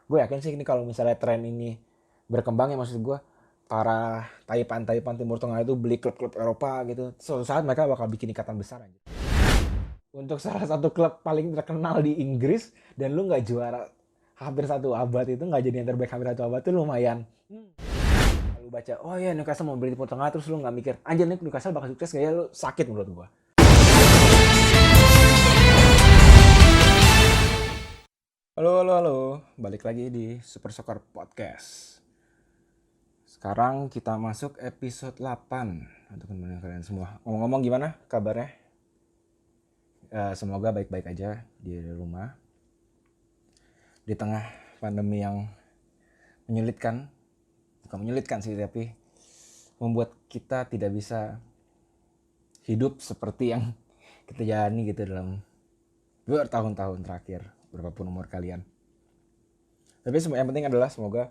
Gue yakin sih ini kalau misalnya tren ini berkembang, ya maksud gue para Taipan Timur Tengah itu beli klub-klub Eropa gitu, suatu saat mereka bakal bikin ikatan besar aja. Untuk salah satu klub paling terkenal di Inggris dan lu nggak juara hampir satu abad, itu nggak jadi yang terbaik hampir satu abad, itu lumayan. Lu baca, oh ya Newcastle mau beli Timur Tengah, terus lu nggak mikir, anjir nih Newcastle bakal sukses kayak lu, sakit menurut gua. Halo, balik lagi di Super Soccer Podcast. Sekarang kita masuk episode 8 untuk menemani kalian semua. Ngomong-ngomong, gimana kabarnya? Semoga baik-baik aja di rumah. Di tengah pandemi yang menyulitkan, bukan menyulitkan sih, tapi membuat kita tidak bisa hidup seperti yang kita jalani gitu dalam bertahun-tahun terakhir, berapapun umur kalian. Tapi yang penting adalah semoga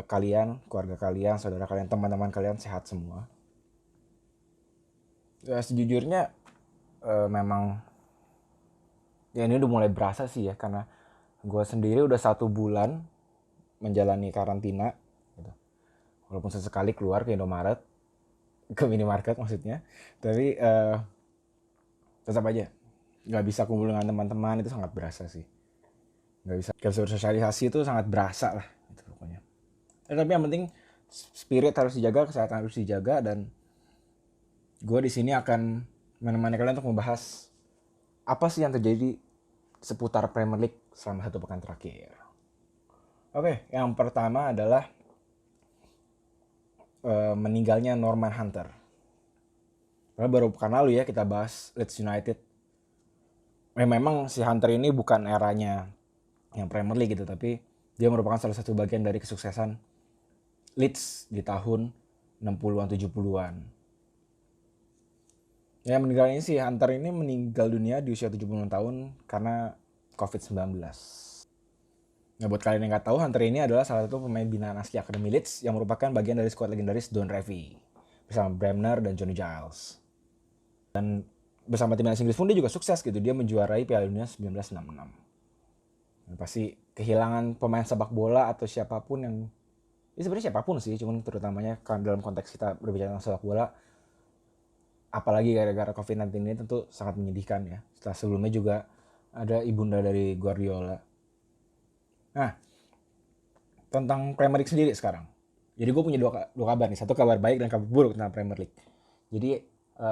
kalian, keluarga kalian, saudara kalian, teman-teman kalian sehat semua. Ya sejujurnya memang ya ini udah mulai berasa sih ya, karena gue sendiri udah 1 bulan menjalani karantina gitu. Walaupun sesekali keluar ke Indomaret, ke minimarket maksudnya, tapi tetap aja nggak bisa kumpul dengan teman-teman, itu sangat berasa sih. Nggak bisa bersosialisasi, itu sangat berasa lah gitu pokoknya. Tapi yang penting spirit harus dijaga, kesehatan harus dijaga, dan gue di sini akan menemani kalian untuk membahas apa sih yang terjadi seputar Premier League selama 1 pekan terakhir. Oke, yang pertama adalah meninggalnya Norman Hunter. Karena baru pekan lalu ya kita bahas Leeds United. Memang si Hunter ini bukan eranya yang Premier League gitu, tapi dia merupakan salah satu bagian dari kesuksesan Leeds di tahun 60-an 70-an. Ya, meninggal ini si Hunter ini meninggal dunia di usia 76 tahun karena COVID-19. Nah, buat kalian yang nggak tahu, Hunter ini adalah salah satu pemain binaan asli Akademi Leeds yang merupakan bagian dari skuad legendaris Don Revie bersama Bremner dan Johnny Giles. Dan bersama timnas Inggris pun dia juga sukses gitu. Dia menjuarai Piala Dunia 1966. Dan pasti kehilangan pemain sepak bola atau siapapun yang, ya sebenarnya siapapun sih, cuman terutamanya kan dalam konteks kita berbicara tentang sepak bola, apalagi gara-gara COVID-19 ini, tentu sangat menyedihkan ya. Setelah sebelumnya juga ada ibunda dari Guardiola. Nah, tentang Premier League sendiri sekarang. Jadi gue punya dua kabar nih. Satu kabar baik dan kabar buruk tentang Premier League. Jadi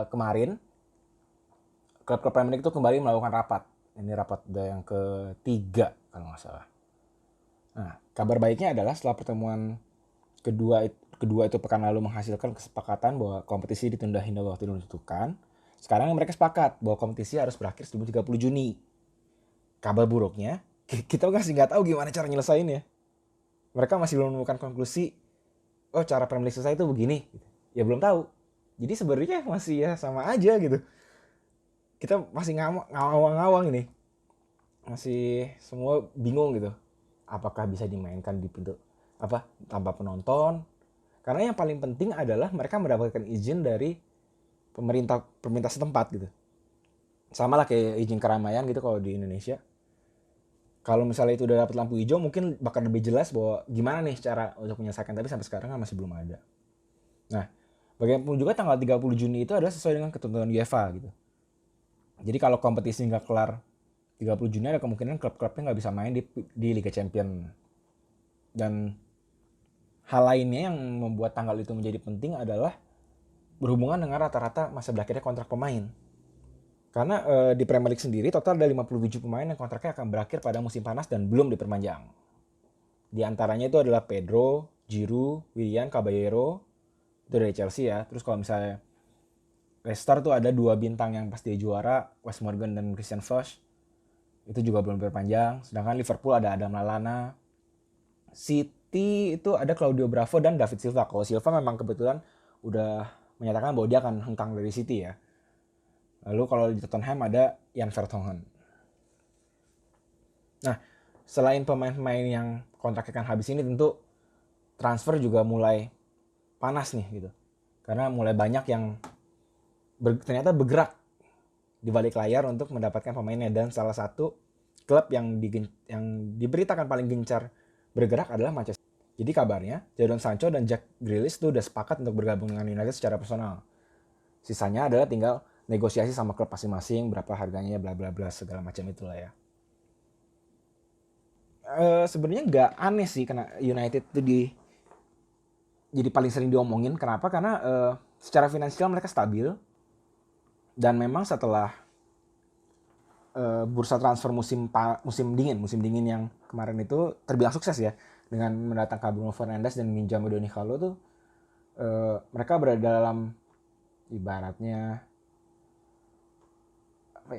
kemarin klub-klub Premier League itu kembali melakukan rapat. Ini rapat yang ketiga kalau nggak salah. Nah, kabar baiknya adalah setelah pertemuan kedua itu pekan lalu menghasilkan kesepakatan bahwa kompetisi ditunda hingga waktu ditentukan. Sekarang mereka sepakat bahwa kompetisi harus berakhir sebelum 30 Juni. Kabar buruknya, kita masih nggak tahu gimana cara nyelesainnya. Mereka masih belum menemukan konklusi, oh cara Premier League selesai itu begini. Ya belum tahu. Jadi sebenarnya masih ya sama aja gitu. Kita masih ngawang-ngawang ini. Masih semua bingung gitu. Apakah bisa dimainkan di pintu tanpa penonton? Karena yang paling penting adalah mereka mendapatkan izin dari pemerintah setempat gitu. Sama lah kayak izin keramaian gitu kalau di Indonesia. Kalau misalnya itu udah dapat lampu hijau, mungkin bakal lebih jelas bahwa gimana nih cara untuk menyelesaikan, tapi sampai sekarang kan masih belum ada. Nah, bagaimanapun juga tanggal 30 Juni itu adalah sesuai dengan ketentuan UEFA gitu. Jadi kalau kompetisi nggak kelar 30 Juni, ada kemungkinan klub-klubnya nggak bisa main di Liga Champion. Dan hal lainnya yang membuat tanggal itu menjadi penting adalah berhubungan dengan rata-rata masa berakhirnya kontrak pemain. Karena di Premier League sendiri total ada 57 pemain yang kontraknya akan berakhir pada musim panas dan belum diperpanjang. Di antaranya itu adalah Pedro, Giroud, Willian, Caballero, itu dari Chelsea ya. Terus kalau misalnya Leicester tuh ada 2 bintang yang pasti juara, Wes Morgan dan Christian Fuchs. Itu juga belum diperpanjang. Sedangkan Liverpool ada Adam Lallana. City itu ada Claudio Bravo dan David Silva. Kalau Silva memang kebetulan udah menyatakan bahwa dia akan hengkang dari City ya. Lalu kalau di Tottenham ada Jan Vertonghen. Nah, selain pemain-pemain yang kontraknya akan habis ini, tentu transfer juga mulai panas nih gitu. Karena mulai banyak yang ternyata bergerak di balik layar untuk mendapatkan pemainnya, dan salah satu klub yang diberitakan paling gencar bergerak adalah Manchester. Jadi kabarnya Jadon Sancho dan Jack Grealish tuh udah sepakat untuk bergabung dengan United secara personal. Sisanya adalah tinggal negosiasi sama klub masing-masing, berapa harganya, bla bla bla segala macam itulah ya. Sebenarnya nggak aneh sih karena United tuh jadi paling sering diomongin. Kenapa? Karena secara finansial mereka stabil dan memang setelah bursa transfer musim dingin yang kemarin itu terbilang sukses ya dengan mendatangkan Bruno Fernandes dan Benjamin Donijalo tuh mereka berada dalam ibaratnya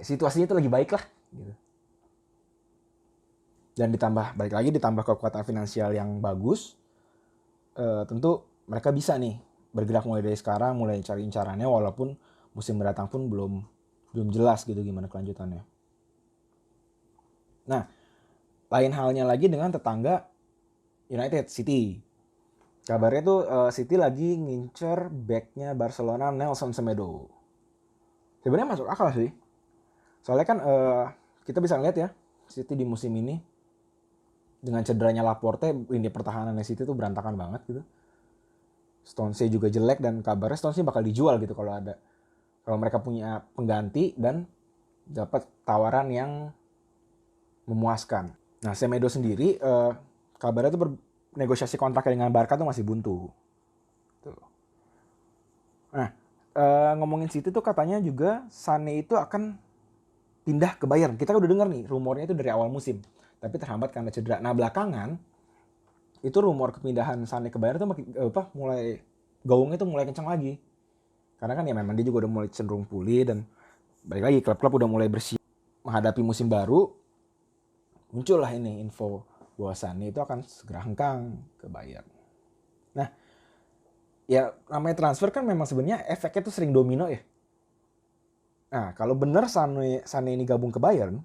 situasinya itu lagi baik lah gitu. Dan ditambah kekuatan finansial yang bagus, tentu mereka bisa nih bergerak mulai dari sekarang, mulai cari incarannya walaupun musim mendatang pun belum jelas gitu gimana kelanjutannya. Nah, lain halnya lagi dengan tetangga United, City. Kabarnya tuh City lagi ngincer backnya Barcelona, Nelson Semedo. Sebenarnya masuk akal sih. Soalnya kan kita bisa ngeliat ya, City di musim ini dengan cederanya Laporte, lini pertahanannya City tuh berantakan banget gitu. Stonesy juga jelek dan kabarnya Stonesy bakal dijual gitu kalau mereka punya pengganti dan dapat tawaran yang memuaskan. Nah, Semedo sendiri kabarnya tuh negosiasi kontraknya dengan Barca tuh masih buntu. Tuh. Nah, ngomongin City tuh katanya juga Sané itu akan pindah ke Bayern. Kita udah dengar nih rumornya itu dari awal musim, tapi terhambat karena cedera. Nah, belakangan itu rumor kepindahan Sané ke Bayern tuh gaungnya tuh mulai kencang lagi. Karena kan ya memang dia juga udah mulai cenderung pulih dan balik lagi klub-klub udah mulai bersiap menghadapi musim baru. Muncullah ini info bahwa Sané itu akan segera hengkang ke Bayern. Nah, ya namanya transfer kan memang sebenarnya efeknya tuh sering domino ya. Nah, kalau bener Sané ini gabung ke Bayern,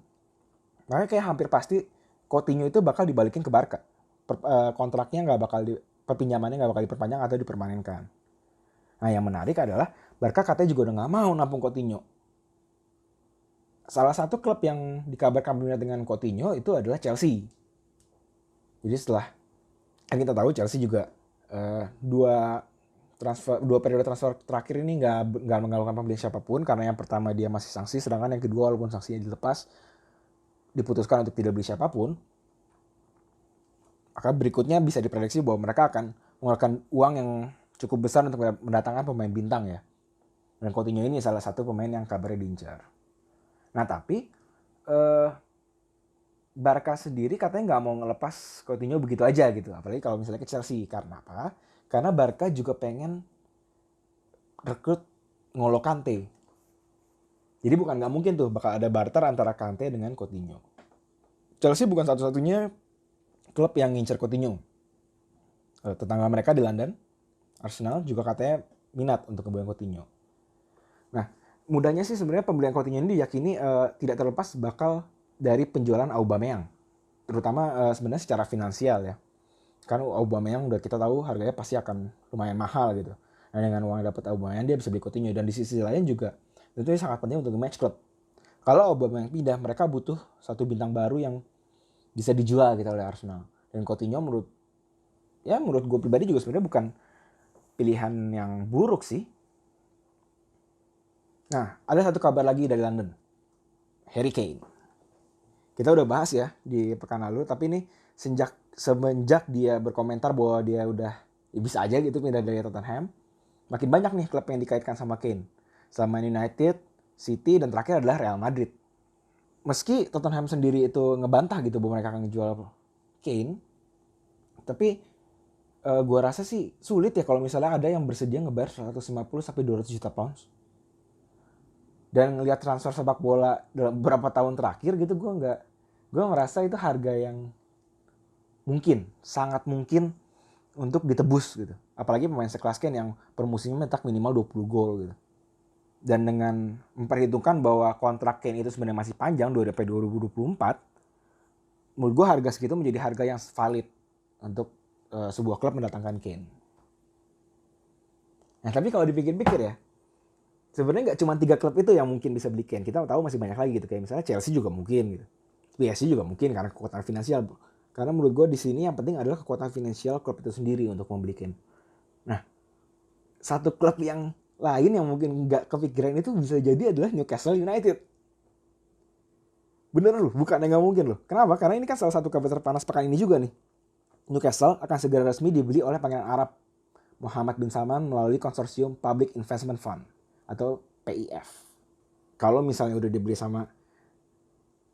makanya kayak hampir pasti Coutinho itu bakal dibalikin ke Barca. Kontraknya perpinjamannya nggak bakal diperpanjang atau dipermanenkan. Nah, yang menarik adalah Barca katanya juga udah nggak mau nampung Coutinho. Salah satu klub yang dikabarkan berminat dengan Coutinho itu adalah Chelsea. Jadi setelah kan kita tahu Chelsea juga dua periode transfer terakhir ini nggak melakukan pembelian siapapun karena yang pertama dia masih sanksi, sedangkan yang kedua walaupun sanksinya dilepas diputuskan untuk tidak beli siapapun. Maka berikutnya bisa diprediksi bahwa mereka akan mengeluarkan uang yang cukup besar untuk mendatangkan pemain bintang ya. Dan Coutinho ini salah satu pemain yang kabarnya diincar. Nah tapi Barca sendiri katanya nggak mau ngelepas Coutinho begitu aja gitu. Apalagi kalau misalnya ke Chelsea. Karena apa? Karena Barca juga pengen rekrut N'Golo Kante. Jadi bukan nggak mungkin tuh bakal ada barter antara Kante dengan Coutinho. Chelsea bukan satu-satunya klub yang ngincer Coutinho. Tetangga mereka di London, Arsenal juga katanya minat untuk pembelian Coutinho. Nah, mudahnya sih sebenarnya pembelian Coutinho ini diyakini tidak terlepas bakal dari penjualan Aubameyang. Terutama sebenarnya secara finansial ya. Karena Aubameyang udah kita tahu harganya pasti akan lumayan mahal gitu. Nah, dengan uang yang dapat Aubameyang dia bisa beli Coutinho. Dan di sisi lain juga tentunya sangat penting untuk match club. Kalau Aubameyang pindah, mereka butuh satu bintang baru yang bisa dijual gitu oleh Arsenal. Dan Coutinho menurut gue pribadi juga sebenarnya bukan pilihan yang buruk sih. Nah, ada satu kabar lagi dari London. Harry Kane. Kita udah bahas ya di pekan lalu, tapi ini semenjak dia berkomentar bahwa dia udah bisa aja gitu pindah dari Tottenham, makin banyak nih klub yang dikaitkan sama Kane. Selama United, City, dan terakhir adalah Real Madrid. Meski Tottenham sendiri itu ngebantah gitu bahwa mereka akan ngejual Kane, tapi gue rasa sih sulit ya kalau misalnya ada yang bersedia ngebayar 150-200 juta pounds. Dan ngelihat transfer sepak bola dalam beberapa tahun terakhir gitu, gue ngerasa itu harga yang sangat mungkin untuk ditebus gitu. Apalagi pemain sekelas Kane yang per musimnya mencetak minimal 20 gol gitu. Dan dengan memperhitungkan bahwa kontrak Kane itu sebenarnya masih panjang 2024, menurut gue harga segitu menjadi harga yang valid untuk sebuah klub mendatangkan Kane. Nah tapi kalau dipikir-pikir ya, sebenarnya nggak cuma 3 klub itu yang mungkin bisa beli Kane. Kita tahu masih banyak lagi gitu, kayak misalnya Chelsea juga mungkin gitu. PSG juga mungkin karena kekuatan finansial. Karena menurut gue di sini yang penting adalah kekuatan finansial klub itu sendiri untuk membeli Kane. Nah, satu klub yang lain yang mungkin nggak kepikiran itu bisa jadi adalah Newcastle United. Bener loh, bukan yang nggak mungkin loh. Kenapa? Karena ini kan salah satu kabar terpanas pekan ini juga nih. Newcastle akan segera resmi dibeli oleh Pangeran Arab Mohammed bin Salman melalui konsorsium Public Investment Fund atau PIF. Kalau misalnya udah dibeli sama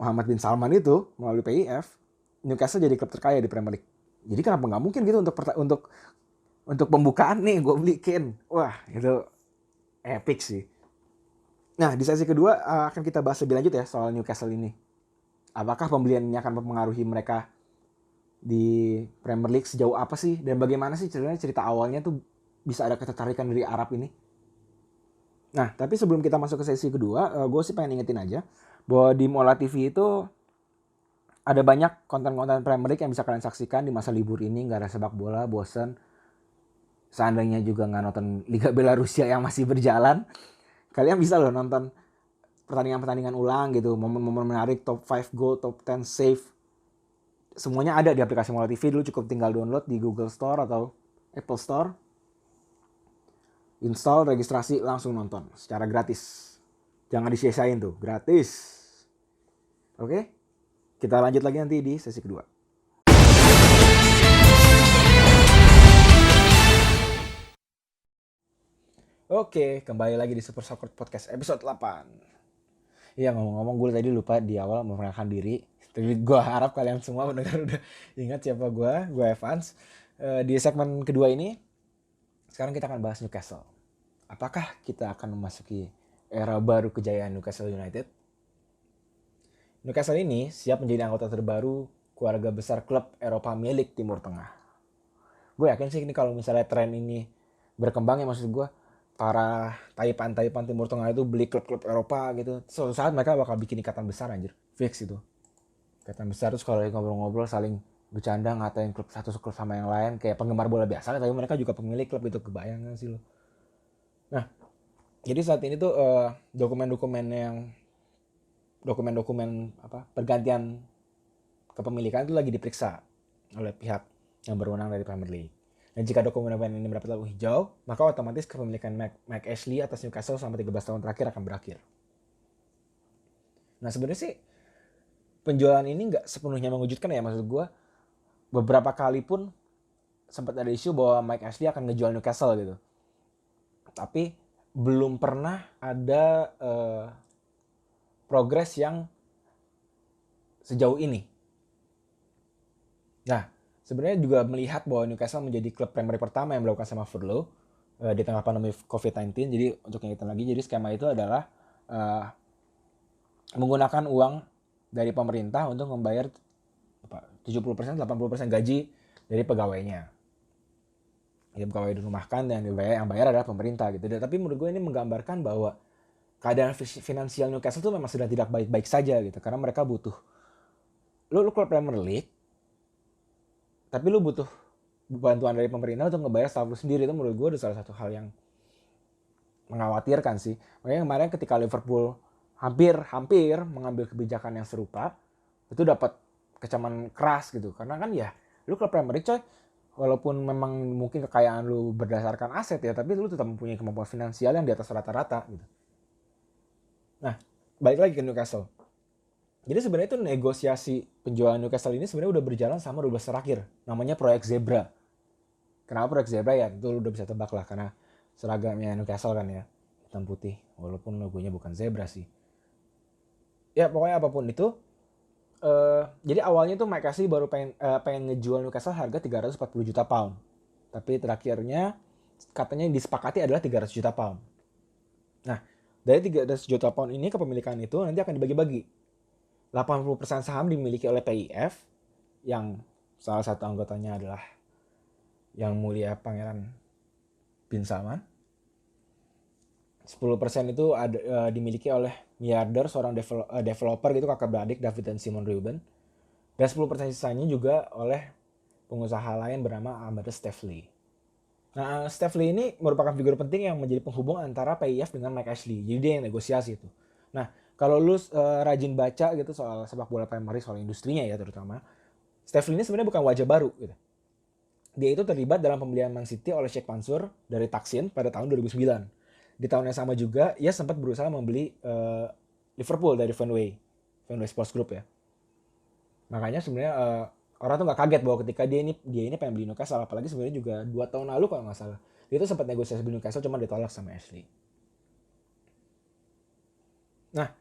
Mohammed bin Salman itu melalui PIF, Newcastle jadi klub terkaya di Premier League. Jadi kenapa nggak mungkin gitu untuk pembukaan nih gue beli Kane. Wah itu epic sih. Nah di sesi kedua akan kita bahas lebih lanjut ya soal Newcastle ini. Apakah pembeliannya akan mempengaruhi mereka di Premier League sejauh apa sih? Dan bagaimana sih cerita awalnya tuh bisa ada ketertarikan dari Arab ini? Nah tapi sebelum kita masuk ke sesi kedua, gue sih pengen ingetin aja bahwa di Mola TV itu ada banyak konten-konten Premier League yang bisa kalian saksikan di masa libur ini. Gak ada sepak bola, bosen. Seandainya juga gak nonton Liga Belarusia yang masih berjalan, kalian bisa loh nonton pertandingan-pertandingan ulang gitu. Momen-momen menarik, top 5 goal, top 10 save. Semuanya ada di aplikasi Mola TV. Dulu cukup tinggal download di Google Store atau Apple Store. Install, registrasi, langsung nonton secara gratis. Jangan disia-siain tuh, gratis. Oke? Kita lanjut lagi nanti di sesi kedua. Oke, kembali lagi di Super Soccer Podcast episode 8. Iya, ngomong-ngomong gue tadi lupa di awal memperkenalkan diri. Tapi gue harap kalian semua mendengar udah ingat siapa gue Evans. Di segmen kedua ini, sekarang kita akan bahas Newcastle. Apakah kita akan memasuki era baru kejayaan Newcastle United? Newcastle ini siap menjadi anggota terbaru keluarga besar klub Eropa milik Timur Tengah. Gue yakin sih ini kalau misalnya tren ini berkembang ya, maksud gue para taipan Timur Tengah itu beli klub-klub Eropa gitu. Suatu saat mereka bakal bikin ikatan besar anjir. Fix itu. Ikatan besar terus kalau ngobrol-ngobrol saling bercanda ngatain klub satu klub sama yang lain. Kayak penggemar bola biasa tapi mereka juga pemilik klub itu. Kebayang gak sih lo? Nah, jadi saat ini tuh dokumen-dokumen pergantian kepemilikan itu lagi diperiksa oleh pihak yang berwenang dari Premier League. Dan jika dokumen ini mendapat lampu hijau, maka otomatis kepemilikan Mike Ashley atas Newcastle selama 13 tahun terakhir akan berakhir. Nah sebenarnya sih penjualan ini nggak sepenuhnya mengejutkan ya, maksud gue. Beberapa kali pun sempat ada isu bahwa Mike Ashley akan ngejual Newcastle gitu. Tapi belum pernah ada progres yang sejauh ini. Nah, sebenarnya juga melihat bahwa Newcastle menjadi klub Premier League pertama yang melakukan skema furlough di tengah pandemi COVID-19. Jadi untuk yang lagi, jadi skema itu adalah menggunakan uang dari pemerintah untuk membayar 70%, 80% gaji dari pegawainya. Jadi pegawai dirumahkan dan yang bayar adalah pemerintah gitu. Tapi menurut gue ini menggambarkan bahwa keadaan finansial Newcastle itu memang sedang tidak baik-baik saja gitu. Karena mereka butuh. Lu klub Premier League, tapi lu butuh bantuan dari pemerintah untuk ngebayar staff lu sendiri. Itu menurut gue udah salah satu hal yang mengkhawatirkan sih. Makanya kemarin ketika Liverpool hampir mengambil kebijakan yang serupa, itu dapat kecaman keras gitu. Karena kan ya, lu klub Premier League coy, walaupun memang mungkin kekayaan lu berdasarkan aset ya, tapi lu tetap mempunyai kemampuan finansial yang di atas rata-rata gitu. Nah, balik lagi ke Newcastle. Jadi sebenarnya itu negosiasi penjualan Newcastle ini sebenarnya udah berjalan sama 12 terakhir. Namanya Proyek Zebra. Kenapa Proyek Zebra ya? Itu udah bisa tebak lah karena seragamnya Newcastle kan ya. Hitam putih. Walaupun logonya bukan zebra sih. Ya pokoknya apapun itu. Jadi awalnya tuh Mike Ashley baru pengen ngejual Newcastle harga 340 juta pound. Tapi terakhirnya katanya yang disepakati adalah 300 juta pound. Nah, dari 300 juta pound ini kepemilikan itu nanti akan dibagi-bagi. 80% saham dimiliki oleh PIF yang salah satu anggotanya adalah Yang Mulia Pangeran bin Salman. 10% itu dimiliki oleh miliarder, seorang developer gitu, kakak beradik David dan Simon Reuben. Dan 10% sisanya juga oleh pengusaha lain bernama Amadeus Staveley. Nah, Staveley ini merupakan figur penting yang menjadi penghubung antara PIF dengan Mike Ashley. Jadi dia yang negosiasi itu. Nah, Kalau lu rajin baca gitu soal sepak bola Premier League, soal industrinya ya terutama, Stephen ini sebenarnya bukan wajah baru gitu. Dia itu terlibat dalam pembelian Man City oleh Sheikh Mansour dari Taksin pada tahun 2009. Di tahun yang sama juga, ia sempat berusaha membeli Liverpool dari Fenway Sports Group ya. Makanya sebenarnya orang tuh nggak kaget bahwa ketika dia ini pengen beli Newcastle, apalagi sebenarnya juga 2 tahun lalu kalau nggak salah. Dia tuh sempat negosiasi beli Newcastle, cuma ditolak sama Ashley. Nah,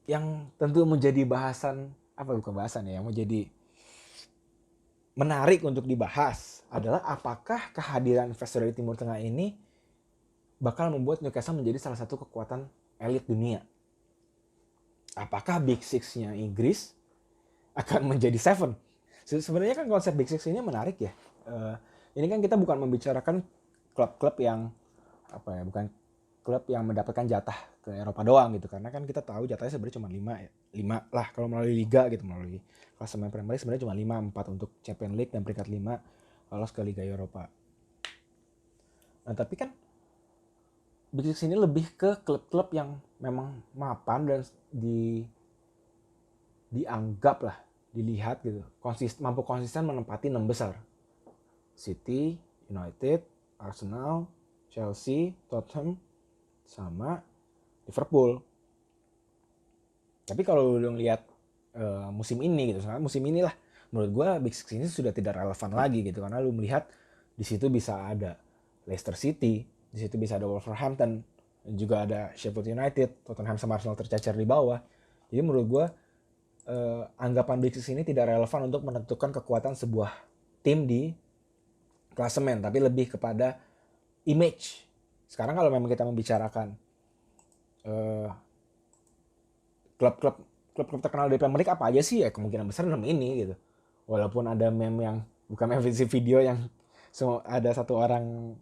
yang tentu menjadi bahasan, apa bukan bahasan ya, yang menjadi menarik untuk dibahas adalah apakah kehadiran investor dari Timur Tengah ini bakal membuat Newcastle menjadi salah satu kekuatan elit dunia. Apakah Big Six-nya Inggris akan menjadi Seven? Sebenarnya kan konsep Big Six ini menarik ya. Ini kan kita bukan membicarakan klub-klub yang apa ya, bukan klub yang mendapatkan jatah ke Eropa doang gitu, karena kan kita tahu jatahnya sebenarnya cuma 5 ya. 5 lah kalau melalui liga gitu, melalui klasemen Premier League sebenarnya cuma 5, 4 untuk Champions League dan peringkat 5 lolos ke Liga Eropa. Nah, tapi kan Big Six ini lebih ke klub-klub yang memang mapan dan dianggap lah, dilihat gitu, mampu konsisten menempati 6 besar. City, United, Arsenal, Chelsea, Tottenham, sama Liverpool. Tapi kalau lu lihat musim ini gitu, musim inilah menurut gue Big Six ini sudah tidak relevan lagi gitu, karena lu melihat di situ bisa ada Leicester City, di situ bisa ada Wolverhampton, juga ada Sheffield United, Tottenham sama Arsenal tercecer di bawah. Jadi menurut gue anggapan Big Six ini tidak relevan untuk menentukan kekuatan sebuah tim di klasemen, tapi lebih kepada image. Sekarang kalau memang kita membicarakan klub-klub terkenal di Premier League apa aja sih ya, kemungkinan besar 6 ini gitu. Walaupun ada meme yang bukan meme sih, video yang ada satu orang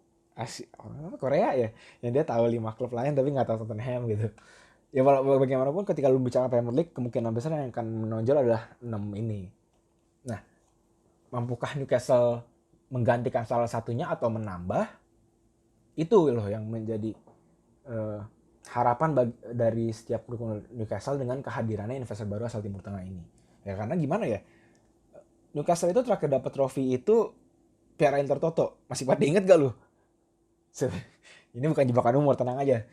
orang Korea ya yang dia tahu 5 klub lain tapi nggak tahu Tottenham gitu. Ya bagaimanapun ketika lu bicara Premier League, kemungkinan besar yang akan menonjol adalah 6 ini. Nah, mampukah Newcastle menggantikan salah satunya atau menambah? Itu loh yang menjadi harapan dari setiap pendukung Newcastle dengan kehadirannya investor baru asal Timur Tengah ini. Ya karena gimana ya, Newcastle itu terakhir dapat trofi itu Piala Intertoto. Masih pada inget gak lu? Ini bukan jebakan umur, tenang aja.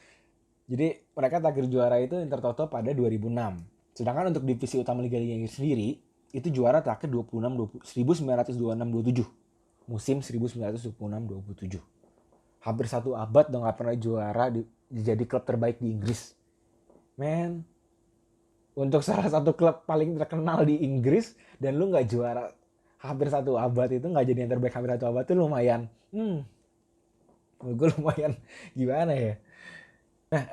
Jadi mereka terakhir juara itu Intertoto pada 2006. Sedangkan untuk divisi utama Liga Inggris sendiri itu juara terakhir 1926-27. Musim 1926-27. Hampir 1 abad udah gak pernah juara jadi klub terbaik di Inggris. Men, untuk salah satu klub paling terkenal di Inggris dan lu gak juara hampir 1 abad itu, gak jadi yang terbaik hampir 1 abad itu lumayan. Gue lumayan gimana ya. Nah,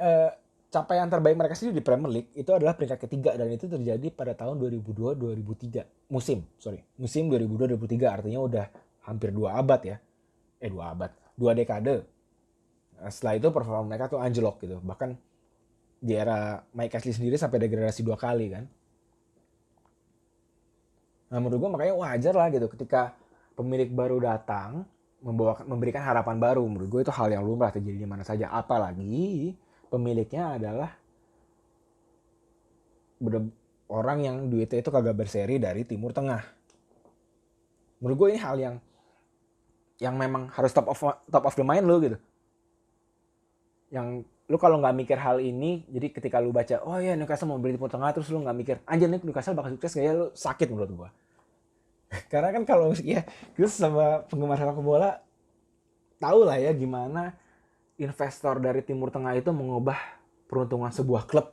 capaian terbaik mereka sendiri di Premier League itu adalah peringkat ketiga, dan itu terjadi pada tahun 2002-2003. Musim 2002-2003, artinya udah hampir 2 abad ya. 2 abad, 2 dekade. Setelah itu performa mereka tuh anjlok gitu. Bahkan di era Mike Ashley sendiri sampai degradasi 2 kali kan. Nah, menurut gue makanya wajar lah gitu ketika pemilik baru datang memberikan harapan baru. Menurut gue itu hal yang lumrah terjadi di mana saja. Apalagi pemiliknya adalah orang yang duitnya itu kagak berseri dari Timur Tengah. Menurut gue ini hal yang memang harus top of the mind lo gitu. Yang lu kalau nggak mikir hal ini, jadi ketika lu baca, oh ya Newcastle mau beli Timur Tengah, terus lu nggak mikir, anjir nih Newcastle bakal sukses gak ya, lu sakit menurut gua. Karena kan kalau ya, terus sama penggemar sepak bola, tahu lah ya gimana investor dari Timur Tengah itu mengubah peruntungan sebuah klub.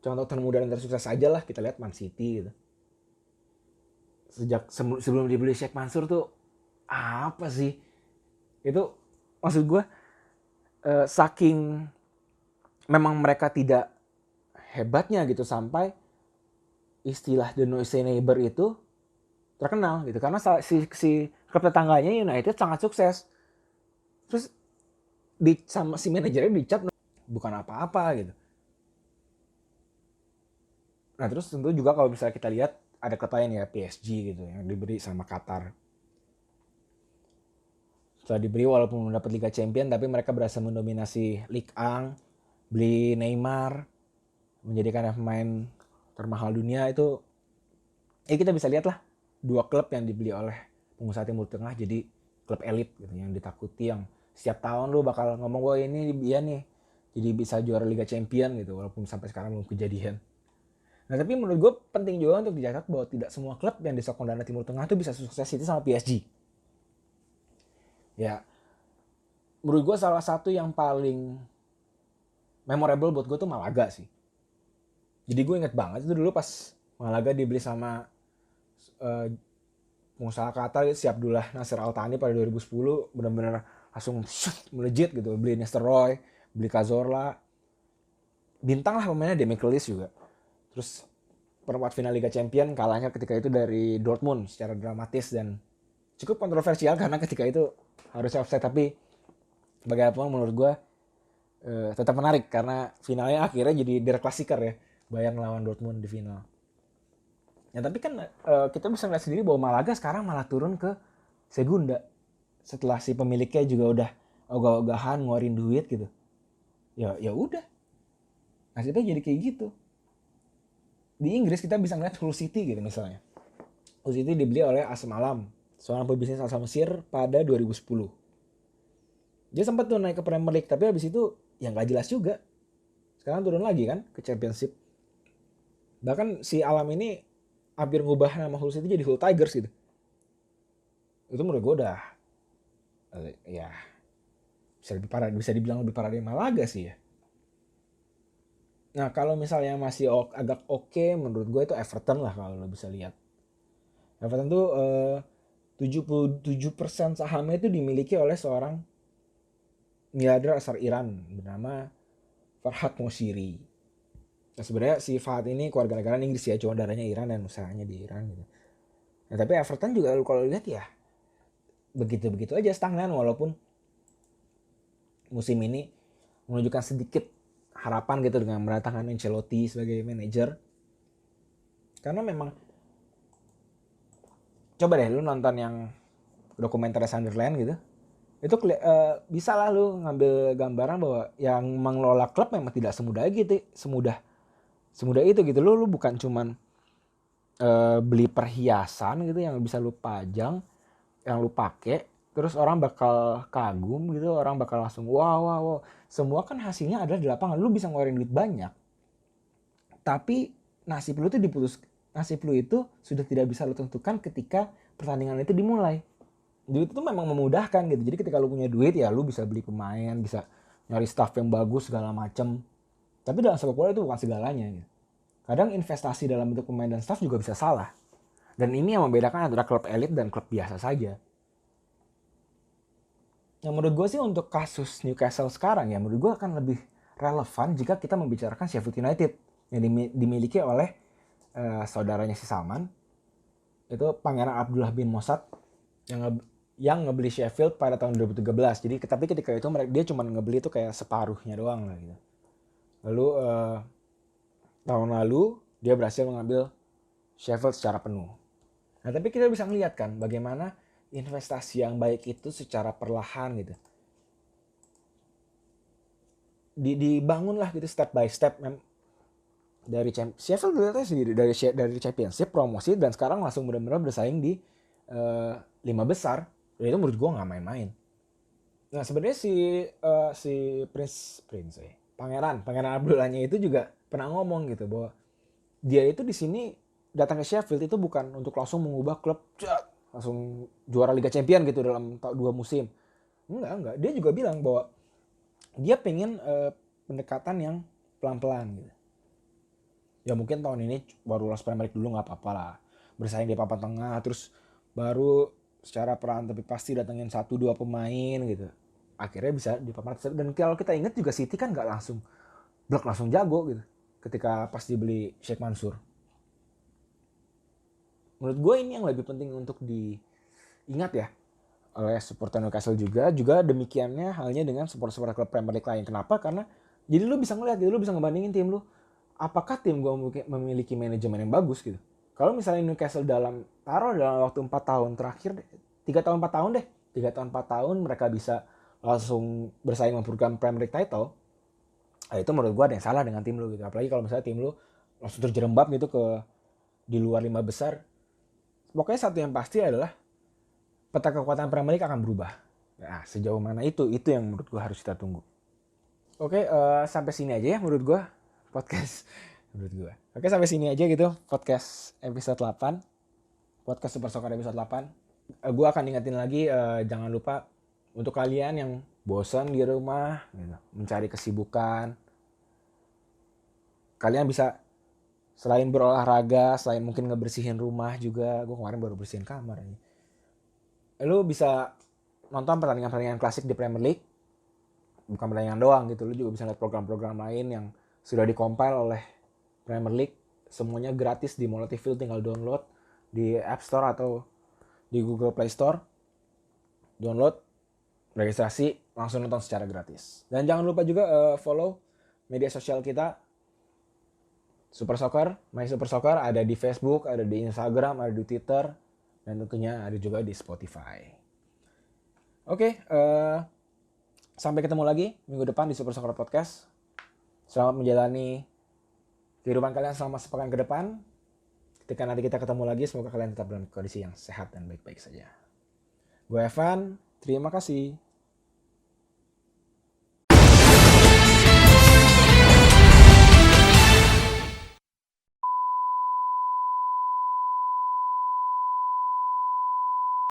Contoh termuda dan tersukses aja lah, kita lihat Man City gitu. Sejak sebelum dibeli Sheikh Mansour tuh, apa sih? Itu maksud gua, saking memang mereka tidak hebatnya gitu sampai istilah the noisy neighbor itu terkenal gitu, karena si klub tetangganya United sangat sukses, terus sama si manajernya dicap bukan apa-apa gitu. Nah terus tentu juga kalau misalnya kita lihat ada klub lain ya, PSG gitu yang diberi sama Qatar. Setelah diberi walaupun mendapat Liga Champion, tapi mereka berhasil mendominasi Ligue 1, beli Neymar, menjadikan pemain termahal dunia itu. Kita bisa lihat lah 2 klub yang dibeli oleh pengusaha Timur Tengah jadi klub elit gitu, yang ditakuti, yang setiap tahun lu bakal ngomong wah ini dia nih jadi bisa juara Liga Champion gitu, walaupun sampai sekarang belum kejadian. Nah tapi menurut gue penting juga untuk dicatat bahwa tidak semua klub yang disokong dana Timur Tengah itu bisa sukses itu sama PSG. Ya, menurut gue salah satu yang paling memorable buat gue tuh Malaga sih. Jadi gue inget banget itu dulu pas Malaga dibeli sama pengusaha Qatar si Abdullah Nasir Al Thani pada 2010, benar-benar langsung melejit gitu. Beli Nistelrooy, beli Cazorla, bintang lah pemainnya, Demichelis juga. Terus perempat final Liga Champion kalahnya ketika itu dari Dortmund secara dramatis dan cukup kontroversial karena ketika itu harusnya offside, tapi bagaimanapun menurut gue tetap menarik karena finalnya akhirnya jadi Der Klassiker ya, Bayern lawan Dortmund di final. Ya tapi kan kita bisa ngeliat sendiri bahwa Malaga sekarang malah turun ke Segunda setelah si pemiliknya juga udah ogah-ogahan ngeluarin duit gitu. Ya udah, nasibnya jadi kayak gitu. Di Inggris kita bisa ngeliat Hull City gitu misalnya. Hull City dibeli oleh AS Malam, seorang pebisnis asal Mesir pada 2010. Dia sempat tuh naik ke Premier League, tapi habis itu ya nggak jelas juga. Sekarang turun lagi kan ke Championship. Bahkan si Alam ini hampir ngubah nama Hull City jadi Hull Tigers gitu. Itu menurut gue udah ya bisa dibilang lebih parah dari Malaga sih ya. Nah kalau misalnya masih agak oke, menurut gue itu Everton lah kalau lo bisa lihat. Everton tuh 77% sahamnya itu dimiliki oleh seorang miliarder asal Iran bernama Farhad Moshiri. Nah sebenarnya si Fahad ini keluarga negara Inggris ya, cuma darahnya Iran dan usahanya di Iran gitu. Nah tapi Everton juga kalau lihat ya begitu-begitu aja, stagnan, walaupun musim ini menunjukkan sedikit harapan gitu dengan mendatangkan Ancelotti sebagai manajer. Karena memang coba deh lu nonton yang dokumenter Sunderland gitu. Itu bisa lah lu ngambil gambaran bahwa yang mengelola klub memang tidak semudah gitu, semudah itu gitu. Lu bukan cuman beli perhiasan gitu yang bisa lu pajang, yang lu pakai, terus orang bakal kagum gitu, orang bakal langsung wow. Semua kan hasilnya adalah di lapangan. Lu bisa ngeluarin duit banyak, tapi nasib lu itu sudah tidak bisa lu tentukan ketika pertandingan itu dimulai. Duit itu memang memudahkan gitu. Jadi ketika lu punya duit ya lu bisa beli pemain, bisa nyari staff yang bagus segala macem. Tapi dalam sepak bola itu bukan segalanya gitu. Kadang investasi dalam bentuk pemain dan staff juga bisa salah. Dan ini yang membedakan antara klub elit dan klub biasa saja. Nah menurut gue sih untuk kasus Newcastle sekarang ya, menurut gue akan lebih relevan jika kita membicarakan Sheffield United yang dimiliki oleh saudaranya si Salman. Itu Pangeran Abdullah bin Mossad yang ngebeli Sheffield pada tahun 2013. Jadi tapi ketika itu dia cuma ngebeli itu kayak separuhnya doang lah gitu. Lalu tahun lalu dia berhasil mengambil Sheffield secara penuh. Nah tapi kita bisa ngeliat kan bagaimana investasi yang baik itu secara perlahan gitu dibangun lah gitu step by step dari Sheffield dari Championship promosi dan sekarang langsung benar-benar bersaing di 5 besar. Dan itu menurut gue nggak main-main. Nah sebenarnya si Pangeran Abdullahnya itu juga pernah ngomong gitu bahwa dia itu di sini datang ke Sheffield itu bukan untuk langsung mengubah klub langsung juara Liga Champion gitu dalam 2 musim. Enggak. Dia juga bilang bahwa dia pengen pendekatan yang pelan-pelan gitu. Ya mungkin tahun ini baru lolos Premier League dulu nggak apa-apa lah. Bersaing di papan tengah terus baru secara peran tapi pasti datengin 1-2 pemain gitu. Akhirnya bisa di papan atas. Dan kalau kita ingat juga City kan nggak langsung jago gitu ketika pas dibeli Sheikh Mansur. Menurut gue ini yang lebih penting untuk diingat ya oleh supporter Newcastle juga demikiannya halnya dengan supporter klub Premier League lain. Kenapa? Karena jadi lu bisa ngeliat, jadi lu bisa ngebandingin tim lu. Apakah tim gue memiliki manajemen yang bagus gitu? Kalau misalnya Newcastle dalam waktu 4 tahun terakhir, 3 tahun 4 tahun deh, 3 tahun 4 tahun mereka bisa langsung bersaing memperebutkan Premier League title. Nah, itu menurut gue ada yang salah dengan tim lu gitu. Apalagi kalau misalnya tim lu langsung terjerembab gitu ke di luar 5 besar. Pokoknya satu yang pasti adalah peta kekuatan Premier League akan berubah. Nah, sejauh mana itu yang menurut gue harus kita tunggu. Oke, sampai sini aja ya menurut gue podcast menurut gue. Oke, sampai sini aja gitu podcast episode 8. Podcast Super Soccer episode 8. Gue akan ingetin lagi, jangan lupa untuk kalian yang bosan di rumah gitu, mencari kesibukan, kalian bisa selain berolahraga, selain mungkin ngebersihin rumah juga. Gue kemarin baru bersihin kamar ini. Lu bisa nonton pertandingan-pertandingan klasik di Premier League. Bukan pertandingan doang gitu, lu juga bisa lihat program-program lain yang sudah dikompil oleh Premier League. Semuanya gratis di Mola TV, tinggal download di App Store atau di Google Play Store. Download, registrasi, langsung nonton secara gratis. Dan jangan lupa juga follow media sosial kita Super Soccer, My Super Soccer, ada di Facebook, ada di Instagram, ada di Twitter, dan tentunya ada juga di Spotify. Oke, sampai ketemu lagi minggu depan di Super Soccer Podcast. Selamat menjalani kehidupan kalian selama sepekan ke depan. Ketika nanti kita ketemu lagi, semoga kalian tetap dalam kondisi yang sehat dan baik-baik saja. Gue Evan, terima kasih.